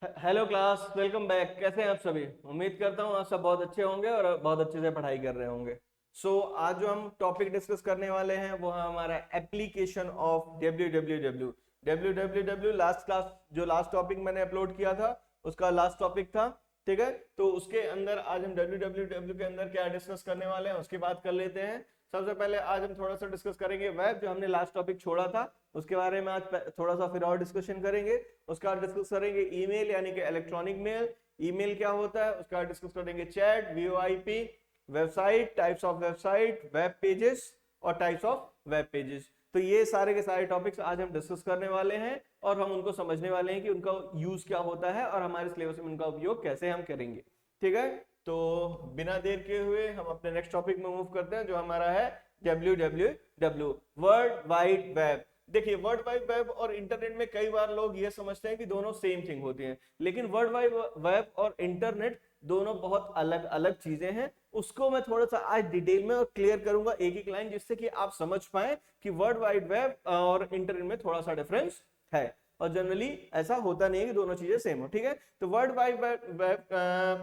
Hello class, welcome back. कैसे हैं आप सभी? उम्मीद करता हूँ आप सब बहुत अच्छे होंगे और बहुत अच्छे से पढ़ाई कर रहे होंगे। आज जो हम टॉपिक डिस्कस करने वाले हैं वो है हमारा application of www। www last class, जो लास्ट टॉपिक मैंने अपलोड किया था उसका लास्ट टॉपिक था। ठीक है, तो उसके अंदर आज हम www के अंदर क्या डिस्कस करने वाले हैं उसकी बात कर लेते हैं। सबसे पहले आज हम थोड़ा सा डिस्कस करेंगे वेब, जो हमने लास्ट टॉपिक छोड़ा था उसके बारे में आज थोड़ा सा फिर और डिस्कशन करेंगे। उसका बाद डिस्कस करेंगे ईमेल यानी कि इलेक्ट्रॉनिक मेल, ईमेल क्या होता है। उसका बाद डिस्कस करेंगे chat, VoIP, website, types of website, web pages और टाइप्स ऑफ वेब पेजेस। तो ये सारे के सारे टॉपिक्स आज हम डिस्कस करने वाले हैं और हम उनको समझने वाले हैं कि उनका यूज क्या होता है और हमारे सिलेबस में उनका उपयोग कैसे हम करेंगे। ठीक है, तो बिना देर के हुए हम अपने नेक्स्ट टॉपिक में मूव करते हैं जो हमारा है www, वर्ल्ड वाइड वेब। देखिए, वर्ल्ड वाइड वेब और इंटरनेट में कई बार लोग ये समझते हैं कि दोनों सेम थिंग होती हैं, लेकिन वर्ल्ड वाइड वेब और इंटरनेट दोनों बहुत अलग अलग चीजें हैं। उसको मैं थोड़ा सा आज डिटेल में और क्लियर करूंगा एक एक लाइन, जिससे कि आप समझ पाए कि वर्ल्ड वाइड वेब और इंटरनेट में थोड़ा सा डिफरेंस है। और जनरली ऐसा होता नहीं है कि दोनों चीजें सेम हो। ठीक है, तो वर्ल्ड वाइड वेब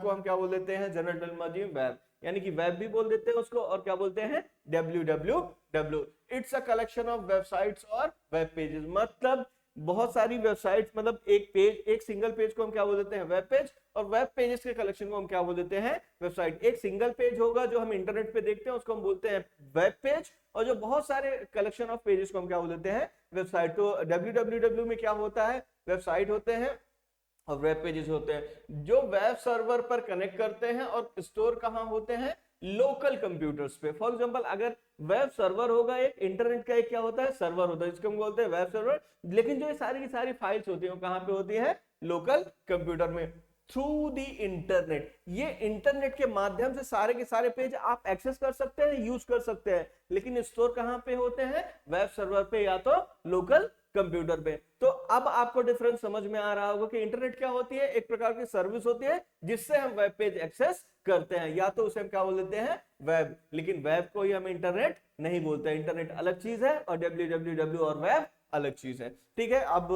को हम क्या बोल देते हैं? जनरल टर्मिनोलॉजी में वेब, यानी कि वेब भी बोल देते हैं उसको, और क्या बोलते हैं? www। It's a collection of websites और वेब पेजेस। मतलब बहुत सारी वेबसाइट्स, मतलब एक पेज, एक सिंगल पेज को हम क्या बोल देते हैं? Web page. और वेब पेजेस के कलेक्शन को हम क्या बोल देते हैं? वेबसाइट। एक सिंगल पेज होगा जो हम इंटरनेट पे देखते हैं उसको हम बोलते हैं वेब पेज, और जो बहुत सारे कलेक्शन ऑफ पेजेस को हम क्या बोल देते हैं? वेबसाइट। तो www में क्या होता है? वेबसाइट होते हैं और वेब पेजेस होते हैं जो वेब सर्वर पर कनेक्ट करते हैं, और स्टोर कहां होते हैं? लोकल कंप्यूटर्स पे। फॉर एग्जांपल, अगर वेब सर्वर होगा एक, इंटरनेट का एक क्या होता है? सर्वर होता है, जिसको हम बोलते हैं वेब सर्वर। लेकिन जो ये सारी की सारी फाइल्स होती है वो कहां पे होती है? लोकल कंप्यूटर में, थ्रू दी इंटरनेट। ये इंटरनेट के माध्यम से सारे के सारे पेज आप एक्सेस कर सकते हैं, यूज कर सकते हैं, लेकिन स्टोर कहां पे होते हैं? वेब सर्वर पे या तो लोकल कंप्यूटर पे। तो अब आपको डिफरेंस समझ में आ रहा होगा कि इंटरनेट क्या होती है? एक प्रकार की सर्विस होती है जिससे हम वेब पेज एक्सेस करते हैं, या तो उसे हम क्या बोल देते हैं? वेब। लेकिन वेब को ही हम इंटरनेट नहीं बोलते। इंटरनेट अलग चीज है और www और वेब अलग चीज है। ठीक है, अब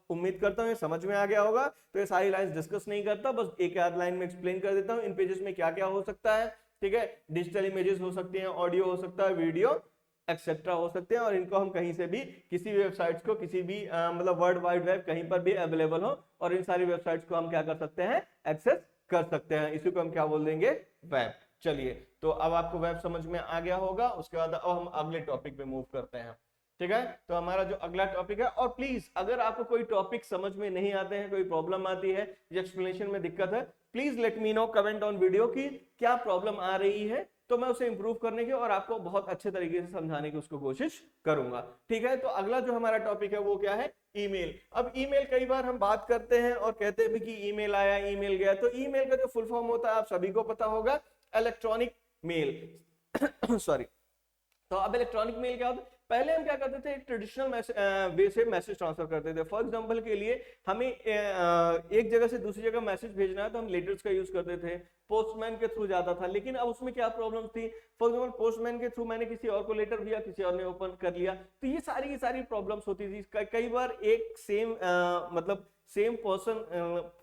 उम्मीद करता हूं ये समझ में आ गया होगा। तो ये सारी लाइंस डिस्कस नहीं करता, बस एक आध लाइन में एक्सप्लेन कर देता हूं इन पेजेस में क्या क्या हो सकता है। ठीक है, डिजिटल इमेजेस हो सकती हैं, ऑडियो हो सकता है, वीडियो एक्सेट्रा हो सकते हैं, और इनको हम कहीं से भी, किसी भी वेबसाइट्स को, किसी भी मतलब वर्ल्ड वाइड वेब कहीं पर भी अवेलेबल हो, और इन सारी वेबसाइट्स को हम क्या कर सकते हैं? एक्सेस कर सकते हैं। इसी को हम क्या बोल देंगे? वेब। चलिए, तो अब आपको वेब समझ में आ गया होगा। उसके बाद अब हम अगले टॉपिक पे मूव करते हैं। ठीक है, तो हमारा जो अगला टॉपिक है, और प्लीज अगर आपको कोई टॉपिक समझ में नहीं आते हैं, कोई प्रॉब्लम आती है या एक्सप्लेनेशन में दिक्कत है, please let me know comment on video की क्या प्रॉब्लम आ रही है, तो मैं उसे इंप्रूव करने की और आपको बहुत अच्छे तरीके से समझाने की उसको कोशिश करूंगा। ठीक है, तो अगला जो हमारा टॉपिक है वो क्या है? ईमेल। अब ईमेल, कई बार हम बात करते हैं और कहते हैं भी कि ईमेल आया, ईमेल गया। तो ईमेल का जो फुल फॉर्म होता है आप सभी को पता होगा, इलेक्ट्रॉनिक मेल। सॉरी। तो अब इलेक्ट्रॉनिक मेल क्या होता है? पहले हम क्या करते थे? एक ट्रेडिशनल वे से मैसेज ट्रांसफर करते थे। फॉर एग्जांपल के लिए, हमें एक जगह से दूसरी जगह मैसेज भेजना है तो हम लेटर्स का यूज करते थे, पोस्टमैन के थ्रू जाता था। लेकिन अब उसमें क्या प्रॉब्लम थी? फॉर एग्जांपल, पोस्टमैन के थ्रू मैंने किसी और को लेटर दिया, किसी और ने ओपन कर लिया, तो ये सारी की सारी प्रॉब्लम्स होती थी। कई बार एक सेम मतलब सेम पर्सन,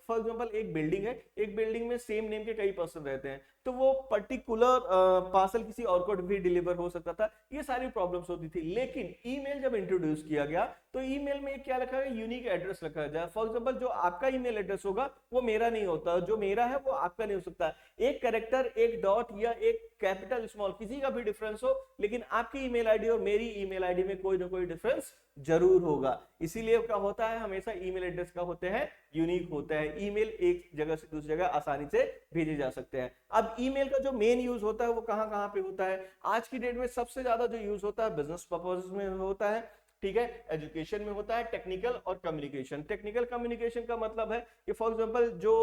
फॉर एग्जांपल एक बिल्डिंग है, एक बिल्डिंग में सेम नेम के कई पर्सन रहते हैं, तो वो पर्टिकुलर पार्सल किसी और को भी डिलीवर हो सकता था। ये सारी प्रॉब्लम्स होती थी। लेकिन ईमेल जब इंट्रोड्यूस किया गया तो ईमेल में क्या रखा है? यूनिक एड्रेस रखा जाए। फॉर एग्जांपल, जो आपका ईमेल एड्रेस होगा वो मेरा नहीं होता, जो मेरा है वो आपका नहीं हो सकता। एक कैरेक्टर, एक डॉट या एक कैपिटल स्मॉल, किसी का भी डिफरेंस हो, लेकिन आपकी ईमेल आईडी और मेरी ईमेल आईडी में कोई ना कोई डिफरेंस जरूर होगा। इसीलिए क्या होता है? हमेशा ईमेल एड्रेस का होते हैं यूनिक होता है। ईमेल एक जगह से दूसरी जगह आसानी से भेजे जा सकते हैं। अब ईमेल का जो मेन यूज होता है वो कहां कहां पे होता है? आज की डेट में सबसे ज्यादा जो यूज होता है बिजनेस पर्पस में होता है। ठीक है, एजुकेशन में होता है, टेक्निकल और कम्युनिकेशन। टेक्निकल कम्युनिकेशन का मतलब है कि फॉर एग्जांपल जो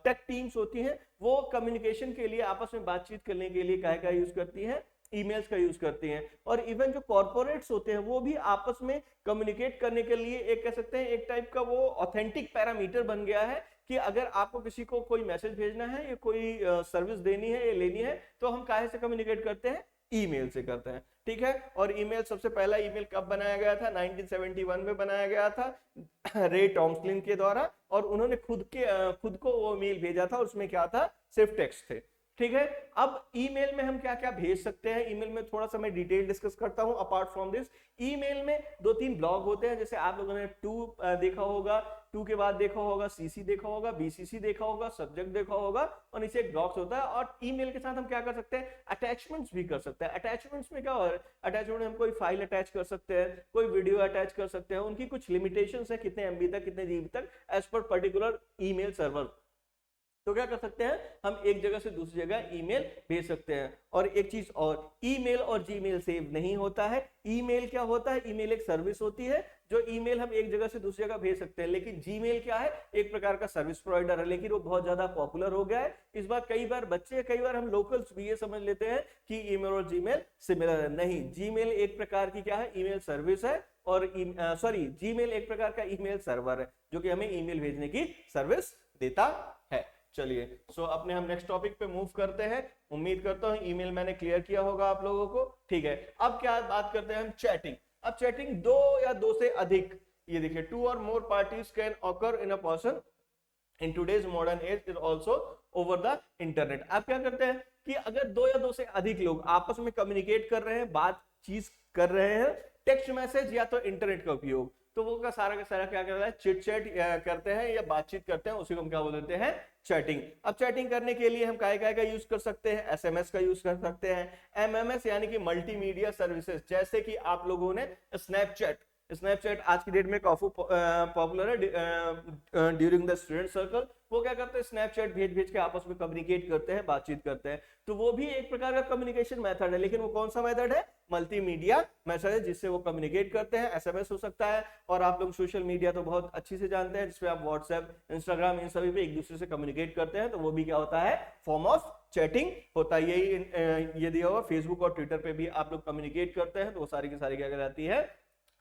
टेक टीम्स होती हैं वो कम्युनिकेशन के लिए, आपस में बातचीत करने के लिए क्या यूज करती हैं? ईमेल्स का यूज करती हैं। और इवन जो कॉर्पोरेट्स होते हैं वो भी आपस में कम्युनिकेट करने के लिए, एक कह सकते हैं एक टाइप का वो ऑथेंटिक पैरामीटर बन गया है कि अगर आपको किसी को कोई मैसेज भेजना है या कोई सर्विस देनी है या लेनी है, तो हम काहे से कम्युनिकेट करते हैं? ईमेल से करते हैं, ठीक है। और ईमेल सबसे पहला ईमेल कब बनाया गया था? 1971 में बनाया गया था रे टॉम्सलिन के द्वारा, और उन्होंने खुद को वो मेल भेजा था, उसमें क्या था? सिर्फ टेक्स्ट थे, ठीक है। अब ईमेल में हम क्या क्या भेज सकते हैं? ईमेल में थोड़ा सा मैं डिटेल डिस्कस करता हूं। अपार्ट फ्रॉम दिस, ईमेल में 2-3 ब्लॉक होते हैं, जैसे आप लोगों ने टू देखा होगा, टू के बाद देखा होगा सीसी देखा होगा, बीसीसी देखा होगा, सब्जेक्ट देखा होगा, और नीचे एक ब्लॉक्स होता है। और ईमेल के साथ हम क्या कर सकते हैं? अटैचमेंट्स भी कर सकते हैं। अटैचमेंट्स में क्या हो रहा है? अटैचमेंट में हम कोई फाइल अटैच कर सकते हैं, कोई वीडियो अटैच कर सकते हैं, उनकी कुछ लिमिटेशंस है, कितने एमबी तक, कितने जीबी तक, as per particular email server. तो क्या कर सकते हैं? हम एक जगह से दूसरी जगह ईमेल भेज सकते हैं। और एक चीज और, ईमेल और जीमेल सेव नहीं होता है। ईमेल क्या होता है? ईमेल एक सर्विस होती है, जो ईमेल हम एक जगह से दूसरी जगह भेज सकते हैं। लेकिन जीमेल क्या है? एक प्रकार का सर्विस प्रोवाइडर है, लेकिन वो बहुत ज्यादा पॉपुलर हो गया है। इस बार कई बार बच्चे, कई बार हम लोकल्स भी ये समझ लेते हैं कि ईमेल और जीमेल सिमिलर है। नहीं, जीमेल एक प्रकार की क्या है? ईमेल सर्विस है, और जीमेल एक प्रकार का ईमेल सर्वर है, जो कि हमें ईमेल भेजने की सर्विस देता है। चलिए, अपने हम नेक्स्ट टॉपिक पे मूव करते हैं। उम्मीद करता हूं ईमेल मैंने क्लियर किया होगा आप लोगों को, ठीक है। अब क्या बात करते हैं हम? चैटिंग। अब चैटिंग दो या दो से अधिक, ये देखिए, 2 or more parties can occur in a person in today's modern age is also over the internet। आप क्या करते हैं कि अगर 2 या 2 से अधिक लोग आपस में कम्युनिकेट कर रहे हैं, बातचीत कर रहे हैं, टेक्स्ट मैसेज या तो इंटरनेट का उपयोग, तो वो का सारा क्या करता है? चिट चैट करते हैं या बातचीत करते हैं, उसी को हम क्या बोल देते हैं? चैटिंग। अब चैटिंग करने के लिए हम काय का यूज कर सकते हैं? एसएमएस का यूज कर सकते हैं, एमएमएस यानी कि मल्टीमीडिया सर्विसेज, जैसे कि आप लोगों ने स्नैपचैट आज की डेट में काफी पॉपुलर है ड्यूरिंग द स्टूडेंट सर्कल। वो क्या करते हैं? स्नैपचैट भेज के आपस में कम्युनिकेट करते हैं, बातचीत करते हैं। तो वो भी एक प्रकार का कम्युनिकेशन मेथड है, लेकिन वो कौन सा मेथड है? मल्टीमीडिया मेथड है, जिससे वो कम्युनिकेट करते हैं। एसएमएस हो सकता है, और आप लोग सोशल मीडिया तो बहुत अच्छी से जानते हैं, जिसपे आप व्हाट्सएप, इंस्टाग्राम, इन सभी पे एक दूसरे से कम्युनिकेट करते हैं, तो वो भी क्या होता है? फॉर्म ऑफ चैटिंग होता है। यही ये दिया हुआ फेसबुक और ट्विटर पे भी आप लोग कम्युनिकेट करते हैं, तो वो सारी की सारी क्या कहलाती है?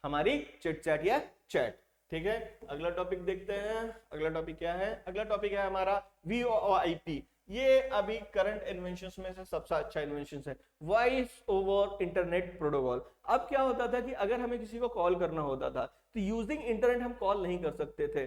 हमारी चिट चैट या चैट, ठीक है। अगला टॉपिक देखते हैं। अगला टॉपिक क्या है? अगला टॉपिक है हमारा VoIP। ये अभी करंट इन्वेंशंस में से सबसे अच्छा इन्वेंशन है, वॉइस ओवर इंटरनेट प्रोटोकॉल। अब क्या होता था कि अगर हमें किसी को कॉल करना होता था, तो यूजिंग इंटरनेट हम कॉल नहीं कर सकते थे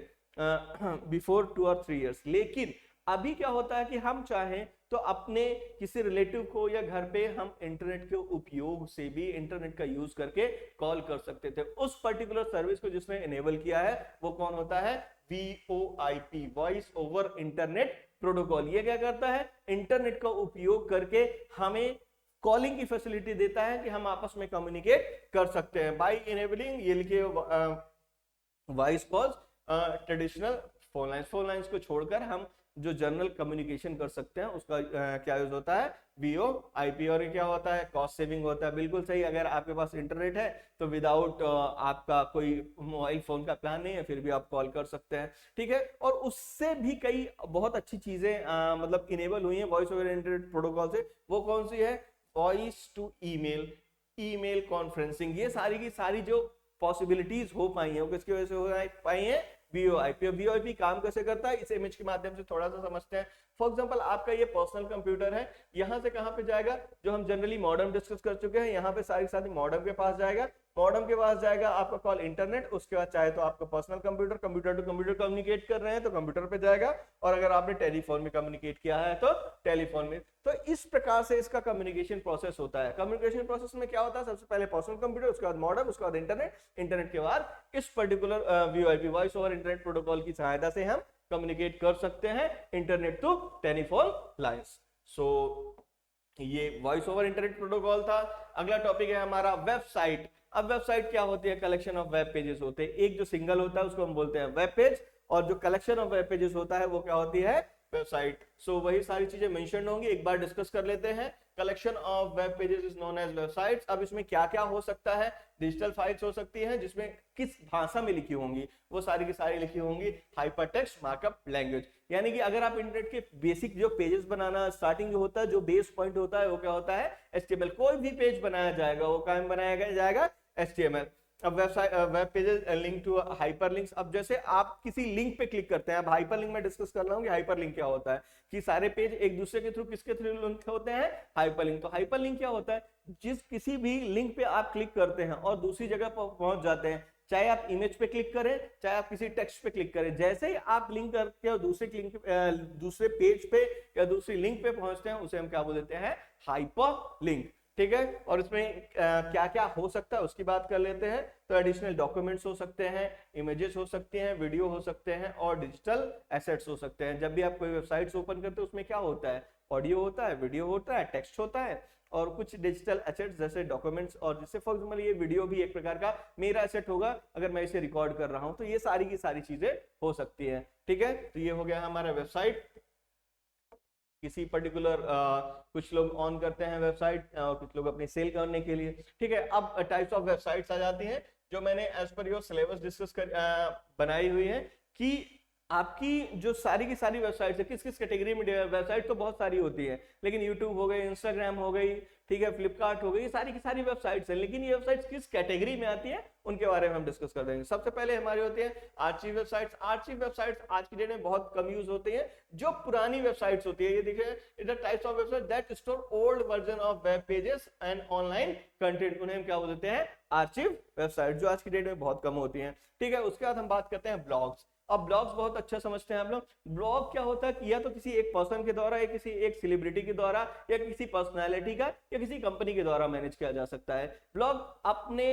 बिफोर 2 or 3 years। लेकिन अभी क्या होता है कि हम चाहें तो अपने किसी रिलेटिव को या घर पे हम इंटरनेट के उपयोग से भी, इंटरनेट का यूज करके कॉल कर सकते थे। उस पर्टिकुलर सर्विस को जिसने इनेबल किया है वो कौन होता है? VoIP, voice over internet protocol. ये क्या करता है? इंटरनेट का उपयोग करके हमें कॉलिंग की फैसिलिटी देता है कि हम आपस में कम्युनिकेट कर सकते हैं बाय इनेबलिंग, ये लिखिए, voice calls, traditional phone lines को छोड़कर हम जो जनरल कम्युनिकेशन कर सकते हैं, उसका क्या यूज होता है? VoIP। और ये क्या होता है? कॉस्ट सेविंग होता है। बिल्कुल सही। अगर आपके पास इंटरनेट है तो विदाउट आपका कोई मोबाइल फोन का प्लान नहीं है, फिर भी आप कॉल कर सकते हैं, ठीक है। और उससे भी कई बहुत अच्छी चीजें मतलब इनेबल हुई हैं वॉइस ओवर इंटरनेट प्रोटोकॉल से। वो कौन सी है? Voice to email, email conferencing, ये सारी की सारी जो पॉसिबिलिटीज हो पाई है वो किसकी वजह से हो पाई है? VoIP। VoIP काम कैसे करता है, इस इमेज के माध्यम से थोड़ा सा समझते हैं। फॉर एग्जांपल, आपका ये पर्सनल कंप्यूटर है, यहां से कहां पे जाएगा? जो हम जनरली मॉडेम डिस्कस कर चुके हैं, यहां पे सारी मॉडेम के पास जाएगा। मॉडेम के पास जाएगा आपका कॉल इंटरनेट, उसके बाद चाहे तो आपका personal computer to computer communicate कर रहे हैं तो कंप्यूटर पे जाएगा, और अगर आपने टेलीफोन में कम्युनिकेट किया है तो टेलीफोन में। तो इस प्रकार से इसका कम्युनिकेशन प्रोसेस होता है। कम्युनिकेशन प्रोसेस में क्या होता है? सबसे पहले पर्सनल कंप्यूटर, उसके बाद मॉडेम, उसके बाद इंटरनेट के बाद इस particular VoIP, voice over internet protocol की सहायता से हम कम्युनिकेट कर सकते हैं इंटरनेट टू टेलीफोन लाइंस। ये वॉइस ओवर इंटरनेट प्रोटोकॉल था। अगला टॉपिक है हमारा वेबसाइट। अब वेबसाइट क्या होती है? कलेक्शन ऑफ वेब पेजेस होते हैं। एक जो सिंगल होता है उसको हम बोलते हैं वेब पेज, और जो कलेक्शन ऑफ वेब पेजेस होता है वो क्या होती है? वेबसाइट। वही सारी चीजें मेंशन होंगी, एक बार डिस्कस कर लेते हैं। Collection of web pages is known as websites. अब इसमें क्या क्या हो सकता है? डिजिटल फाइल्स हो सकती हैं, जिसमें किस भाषा में लिखी होंगी? वो सारी की सारी लिखी होंगी हाइपरटेक्स्ट मार्कअप लैंग्वेज। यानी कि अगर आप इंटरनेट के बेसिक जो पेजेस बनाना, स्टार्टिंग जो होता है, जो बेस पॉइंट होता है, वो क्या होता है? HTML। कोई भी पेज बनाया जाएगा वो क्या बनाया जाएगा? HTML। अब website web pages link to hyper links. अब जैसे आप किसी लिंक पे क्लिक करते हैं, अब हाइपर लिंक में डिस्कस कर रहा हूँ कि हाइपर लिंक क्या होता है, कि सारे पेज एक दूसरे के थ्रू किसके थ्रू लिंक होते हैं, हाइपर लिंक। तो हाइपर लिंक क्या होता है, जिस किसी भी लिंक पे आप क्लिक करते हैं और दूसरी जगह पर पहुंच जाते हैं, चाहे आप इमेज पे क्लिक करें चाहे आप किसी टेक्स्ट पे क्लिक करें, जैसे ही आप लिंक करके और दूसरे पेज पे या दूसरी लिंक पे पहुंचते हैं, उसे हम क्या बोल देते हैं, हाइपर लिंक। ठीक है, और इसमें क्या क्या हो सकता है उसकी बात कर लेते हैं। तो एडिशनल डॉक्यूमेंट्स हो सकते हैं, इमेजेस हो सकती हैं, वीडियो हो सकते हैं और डिजिटल एसेट्स हो सकते हैं। जब भी आप कोई वेबसाइट्स ओपन करते हैं उसमें क्या होता है, ऑडियो होता है, वीडियो होता है, टेक्स्ट होता है और कुछ डिजिटल एसेट्स जैसे डॉक्यूमेंट्स। और जैसे फॉर एग्जांपल ये वीडियो भी एक प्रकार का मेरा एसेट होगा, अगर मैं इसे रिकॉर्ड कर रहा हूं तो ये सारी की सारी चीजें हो सकती है। ठीक है, तो ये हो गया हमारा वेबसाइट। किसी पर्टिकुलर कुछ लोग ऑन करते हैं वेबसाइट और कुछ लोग अपनी सेल करने के लिए। ठीक है, अब टाइप्स ऑफ वेबसाइट्स आ जाती हैं जो मैंने as per your syllabus discuss कर बनाई हुई है, कि आपकी जो सारी की सारी वेबसाइट्स है किस किस कैटेगरी में। वेबसाइट तो बहुत सारी होती है, लेकिन यूट्यूब हो गई, इंस्टाग्राम हो गई, ठीक है, फ्लिपकार्ट हो गई, ये सारी की सारी वेबसाइट्स हैं, लेकिन ये वेबसाइट्स किस कैटेगरी में आती है उनके बारे में हम डिस्कस कर देंगे। सबसे पहले हमारी होती है आर्चिव वेबसाइट्स। आर्चिव वेबसाइट्स आज की डेट में बहुत कम यूज होती है, जो पुरानी वेबसाइट्स होती है। ये देखिए, it are types of website that store old version of web pages and online content, उन्हें हम क्या बोलते हैं, आर्चिव वेबसाइट, जो आज की डेट में बहुत कम होती हैं। ठीक है, उसके बाद हम बात करते हैं ब्लॉग्स। अब ब्लॉग्स बहुत अच्छा समझते हैं आप लोग। ब्लॉग क्या होता है कि या तो किसी एक पर्सन के द्वारा या किसी एक सेलिब्रिटी के द्वारा या किसी पर्सनालिटी का या किसी कंपनी के द्वारा मैनेज किया जा सकता है। ब्लॉग अपने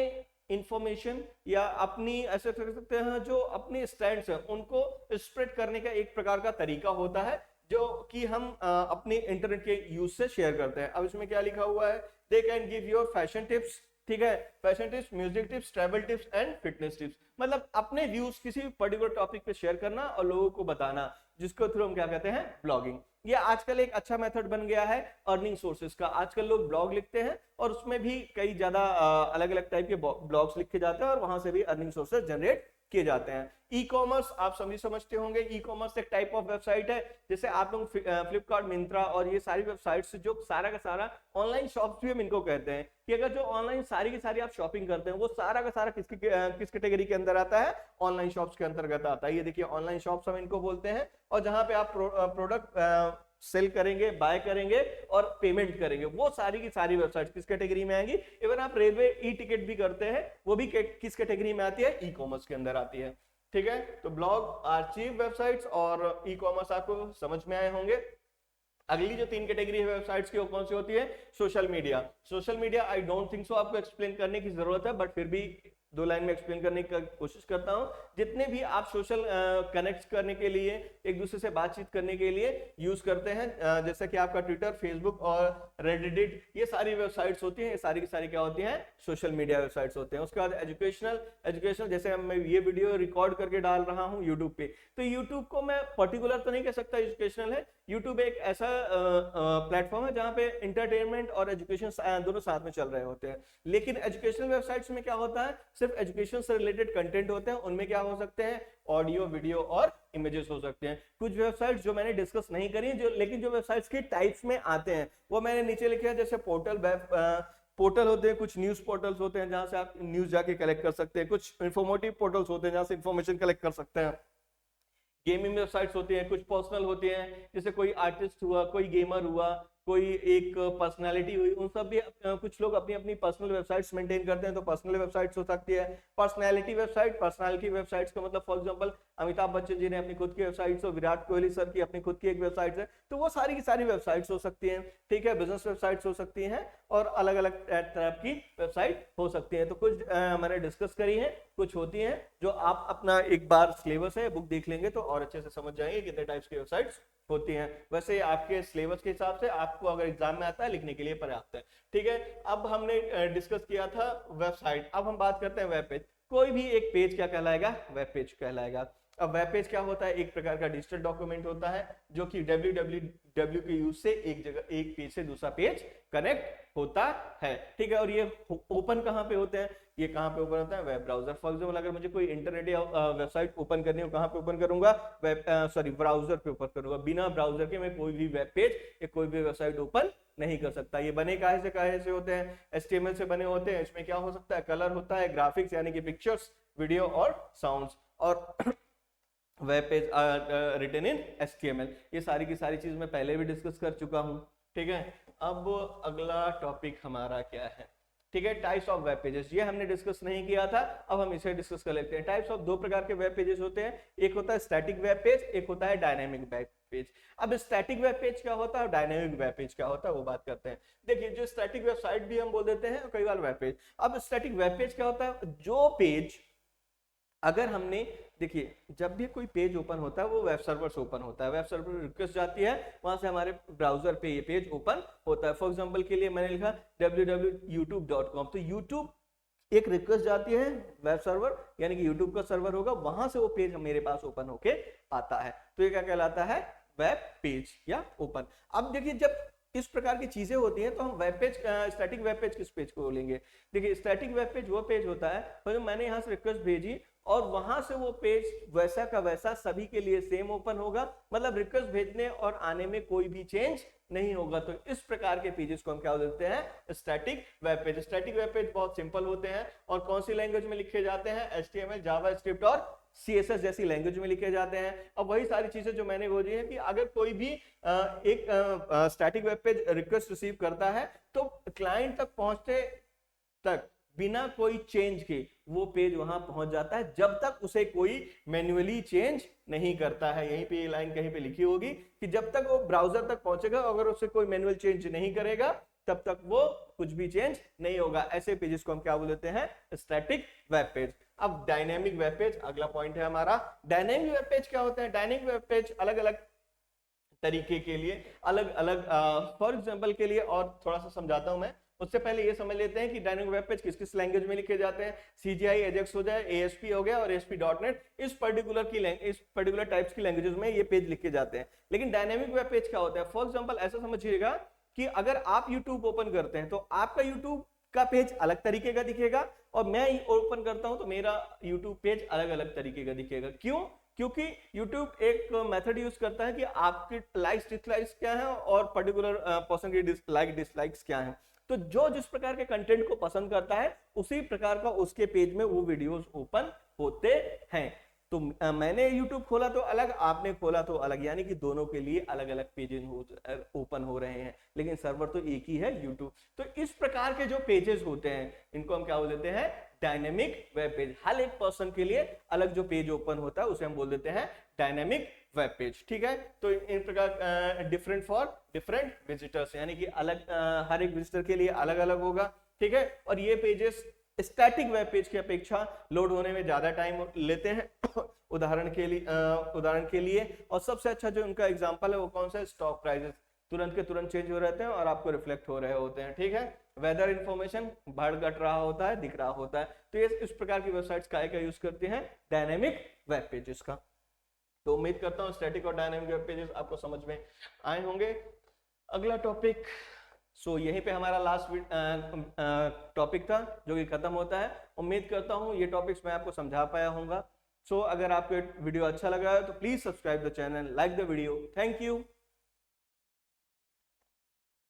इंफॉर्मेशन या अपनी ऐसे कर सकते हैं जो अपने स्टैंड्स हैं उनको स्प्रेड करने का एक प्रकार का तरीका होता है, जो कि हम अपने इंटरनेट के यूज से शेयर करते हैं। अब इसमें क्या लिखा हुआ है, they can give your fashion tips, ठीक है, fashion tips, music tips, travel tips and fitness tips. मतलब अपने व्यूज किसी भी पर्टिकुलर टॉपिक पे शेयर करना और लोगों को बताना, जिसको थ्रू हम क्या कहते हैं, ब्लॉगिंग। ये आजकल एक अच्छा मेथड बन गया है अर्निंग सोर्सेज का। आजकल लोग ब्लॉग लिखते हैं और उसमें भी कई ज्यादा अलग अलग टाइप के ब्लॉग्स लिखे जाते हैं और वहां से भी अर्निंग सोर्सेज जनरेट किए जाते हैं। ई कॉमर्स आप सभी समझते होंगे, ई कॉमर्स एक टाइप ऑफ वेबसाइट है, जैसे आप लोग फ्लिपकार्ट, मिंत्रा और ये सारी वेबसाइट्स जो सारा का सारा ऑनलाइन शॉप्स भी हम इनको कहते हैं, कि अगर जो ऑनलाइन सारी की सारी आप शॉपिंग करते हैं वो सारा का सारा किस कैटेगरी के अंदर आता है, ऑनलाइन शॉप्स के अंतर्गत आता है। ये देखिए ऑनलाइन शॉप्स हम इनको बोलते हैं, और जहां पे आप प्रोडक्ट सेल करेंगे, बाय करेंगे और पेमेंट करेंगे, वो सारी की सारी वेबसाइट किस कैटेगरी में आएंगी। इवन आप रेलवे ई टिकट भी करते हैं, वो भी किस कैटेगरी में आती है, ई कॉमर्स के अंदर आती है। ठीक है, तो ब्लॉग, आर्चिव वेबसाइट्स और ई कॉमर्स आपको समझ में आए होंगे। अगली जो 3 कैटेगरी है वेबसाइट्स की वो कौन सी होती है, social media. Social media I don't think so आपको एक्सप्लेन करने की जरूरत है, बट फिर भी 2 लाइन में एक्सप्लेन करने की कोशिश करता हूं। जितने भी आप सोशल कनेक्ट करने के लिए, एक दूसरे से बातचीत करने के लिए यूज करते हैं, जैसे कि आपका ट्विटर, फेसबुक और रेडिट, ये सारी वेबसाइट्स होती हैं, ये सारी की सारी क्या होती हैं, सोशल मीडिया वेबसाइट्स होते हैं। उसके बाद एजुकेशनल, जैसे मैं ये वीडियो रिकॉर्ड करके डाल रहा हूं यूट्यूब पे, तो यूट्यूब को मैं पर्टिकुलर तो नहीं कह सकता एजुकेशनल है। यूट्यूब एक ऐसा प्लेटफॉर्म है जहां पे इंटरटेनमेंट और एजुकेशन दोनों साथ में चल रहे होते हैं। लेकिन एजुकेशनल वेबसाइट्स में क्या होता है, सिर्फ एजुकेशन से रिलेटेड कंटेंट होते हैं, उनमें क्या हो सकते हैं, ऑडियो, वीडियो और इमेजेस हो सकते हैं। कुछ वेबसाइट्स जो मैंने डिस्कस नहीं करी, लेकिन जो वेबसाइट्स के टाइप्स में आते हैं वो मैंने नीचे लिखे हैं, जैसे पोर्टल होते हैं, कुछ न्यूज पोर्टल्स होते हैं जहां से आप न्यूज जाके कलेक्ट कर सकते हैं, कुछ इंफॉर्मेटिव पोर्टल्स होते हैं जहां से इंफॉर्मेशन कलेक्ट कर सकते हैं, गेमिंग वेबसाइट्स होती हैं, कुछ पर्सनल होती हैं, जैसे कोई आर्टिस्ट हुआ, कोई गेमर हुआ, कोई एक पर्सनालिटी हुई, उन सब भी कुछ लोग अपनी अपनी पर्सनल वेबसाइट्स मेंटेन करते हैं, तो पर्सनल वेबसाइट्स हो सकती है। पर्सनालिटी वेबसाइट्स का मतलब फॉर एग्जांपल अमिताभ बच्चन जी ने अपनी खुद की वेबसाइट्स, और विराट कोहली सर की अपनी खुद की एक वेबसाइट है, तो वो सारी की सारी वेबसाइट्स हो सकती हैं। ठीक है, बिजनेस वेबसाइट्स हो सकती हैं और अलग अलग टाइप की वेबसाइट हो सकती हैं। तो कुछ मैंने डिस्कस करी है, कुछ होती हैं जो आप अपना एक बार सिलेबस है बुक देख लेंगे तो और अच्छे से समझ जाएंगे कितने टाइप्स की वेबसाइट्स होती हैं। वैसे आपके सिलेबस के हिसाब से आपको अगर एग्जाम में आता है लिखने के लिए पर्याप्त है। ठीक है, अब हमने डिस्कस किया था वेबसाइट, अब हम बात करते हैं वेब पेज। कोई भी एक पेज क्या कहलाएगा, वेब पेज कहलाएगा। अब वेब पेज क्या होता है, एक प्रकार का डिजिटल डॉक्यूमेंट होता है जो कि www के यूज से एक पेज से दूसरा पेज कनेक्ट होता है, ठीक है। और ये ओपन कहाँ पे होते हैं, ये कहाँ पे ओपन होता है, वेब ब्राउजर। फॉर एग्जाम्पल अगर मुझे कोई इंटरनेट या वेबसाइट ओपन करनी हो, कहाँ पे ओपन करूंगा, ब्राउजर पे ओपन करूंगा। बिना ब्राउजर के मैं कोई भी वेब पेज या कोई भी वेबसाइट ओपन नहीं कर सकता। ये बने काहे से होते हैं, HTML से बने होते हैं। इसमें क्या हो सकता है, कलर होता है, ग्राफिक्स यानी कि पिक्चर्स, वीडियो और साउंड्स, और web page written in HTML। ये सारी की सारी चीज मैं पहले भी डिस्कस कर चुका हूं, ठीक है। अब अगला टॉपिक हमारा क्या है, ठीक है, टाइप्स ऑफ वेब पेजेस। ये हमने डिस्कस नहीं किया था, अब हम इसे डिस्कस कर लेते हैं। टाइप्स ऑफ दो प्रकार के वेब पेजेस होते हैं, एक होता है स्टैटिक वेब पेज, एक होता है डायनेमिक वेब पेज। अब स्टैटिक वेब पेज क्या होता है और डायनेमिक वेब पेज क्या होता है वो बात करते हैं। देखिए, जो स्टैटिक वेबसाइट भी हम बोल देते हैं कई बार वेब पेज। अब स्टैटिक वेब पेज क्या होता है, जो पेज अगर हमने, देखिए जब भी कोई पेज ओपन होता है वो वेब सर्वर से ओपन होता है, वेब सर्वर रिक्वेस्ट जाती है, वहां से हमारे ब्राउजर पे ये पेज ओपन होता है। फॉर एग्जांपल के लिए मैंने लिखा www.youtube.com, तो YouTube एक रिक्वेस्ट जाती है वेब सर्वर, यानी कि YouTube का सर्वर होगा, वहां से वो पेज मेरे पास ओपन होके आता है। तो ये क्या कहलाता है, वेब पेज या ओपन। अब देखिए, जब इस प्रकार की चीजें होती हैं तो हम web page, static web page किस पेज को लेंगे। देखिए, स्टैटिक वेब पेज वो पेज होता है तो मैंने यहाँ से रिक्वेस्ट भेजी और वहां से वो पेज वैसा का वैसा सभी के लिए सेम ओपन होगा, मतलब रिक्वेस्ट भेजने और आने में कोई भी चेंज नहीं होगा। तो इस प्रकार के पेजेस को हम क्या बोलते हैं, static web page. Static web page बहुत सिंपल होते हैं और कौन सी लैंग्वेज में लिखे जाते हैं, HTML, जावास्क्रिप्ट और CSS जैसी लैंग्वेज में लिखे जाते हैं। अब वही सारी चीजें जो मैंने बोली है कि अगर कोई भी एक static web page request receive करता है तो क्लाइंट तक पहुंचते तक बिना कोई चेंज के वो पेज वहां पहुंच जाता है, जब तक उसे कोई मैन्युअली चेंज नहीं करता है। यहीं पे ये लाइन कहीं पे लिखी होगी कि जब तक वो ब्राउजर तक पहुंचेगा, अगर उसे कोई मैनुअल चेंज नहीं करेगा तब तक वो कुछ भी चेंज नहीं होगा। ऐसे पेजेस को हम क्या बोलते हैं, स्टैटिक वेब पेज। अब डायनेमिक वेब पेज अगला पॉइंट है हमारा। डायनेमिक वेब पेज क्या होता है, डायनेमिक वेब पेज अलग अलग तरीके के लिए, अलग अलग फॉर एग्जांपल के लिए, और थोड़ा सा समझाता हूं मैं। उससे पहले ये समझ लेते हैं कि डायनेमिक वेब पेज किस किस लैंग्वेज में लिखे जाते हैं। CGI, AJAX हो जाए, ASP हो गया और ASP.NET, इस पर्टिकुलर टाइप्स की लैंग्वेजेस में ये पेज लिखे जाते हैं। लेकिन डायनेमिक वेब पेज क्या होता है, फॉर एग्जांपल ऐसा समझिएगा कि अगर आप YouTube ओपन करते हैं तो आपका YouTube का पेज अलग तरीके का दिखेगा और मैं ओपन करता हूं तो मेरा YouTube पेज अलग अलग तरीके का दिखेगा। क्यों? क्योंकि YouTube एक मेथड यूज करता है कि आपके लाइक्स डिसलाइक्स क्या है और पर्टिकुलर पर्सन की डिसलाइक्स क्या है। तो जो जिस प्रकार के कंटेंट को पसंद करता है उसी प्रकार का उसके पेज में वो वीडियोस ओपन होते हैं। तो मैंने YouTube खोला तो अलग, आपने खोला तो अलग, यानी कि दोनों के लिए अलग अलग पेजेस ओपन हो रहे हैं, लेकिन सर्वर तो एक ही है YouTube। तो इस प्रकार के जो पेजेस होते हैं इनको हम क्या बोल देते हैं, डायनेमिक वेब पेज। हर एक पर्सन के लिए अलग जो पेज ओपन होता है उसे हम बोल देते हैं डायनेमिक वेब पेज, ठीक है। तो इन प्रकार डिफरेंट फॉर डिफरेंट विजिटर्स, यानी कि अलग हर एक विजिटर के लिए अलग अलग होगा, ठीक है। और ये पेजेस स्टैटिक वेब पेज की अपेक्षा लोड होने में ज्यादा टाइम लेते हैं उदाहरण के लिए और सबसे अच्छा जो उनका एग्जांपल है वो कौन सा है, स्टॉक प्राइसेस तुरंत के तुरंत चेंज हो रहते हैं और आपको रिफ्लेक्ट हो रहे होते हैं, ठीक है। वेदर इंफॉर्मेशन बढ़ घट रहा होता है, दिख रहा होता है। तो ये इस प्रकार की वेबसाइट्स का यूज करती हैं, डायनेमिक वेब पेजेस का। तो उम्मीद करता हूं स्टैटिक और डायनेमिक वेब पेजेस आपको समझ में आए होंगे। अगला टॉपिक, यहीं पे हमारा लास्ट टॉपिक था जो कि खत्म होता है। उम्मीद करता हूं ये टॉपिक्स मैं आपको समझा पाया होऊंगा। अगर आपको वीडियो अच्छा लगा है तो please subscribe the channel, like the video. Thank you.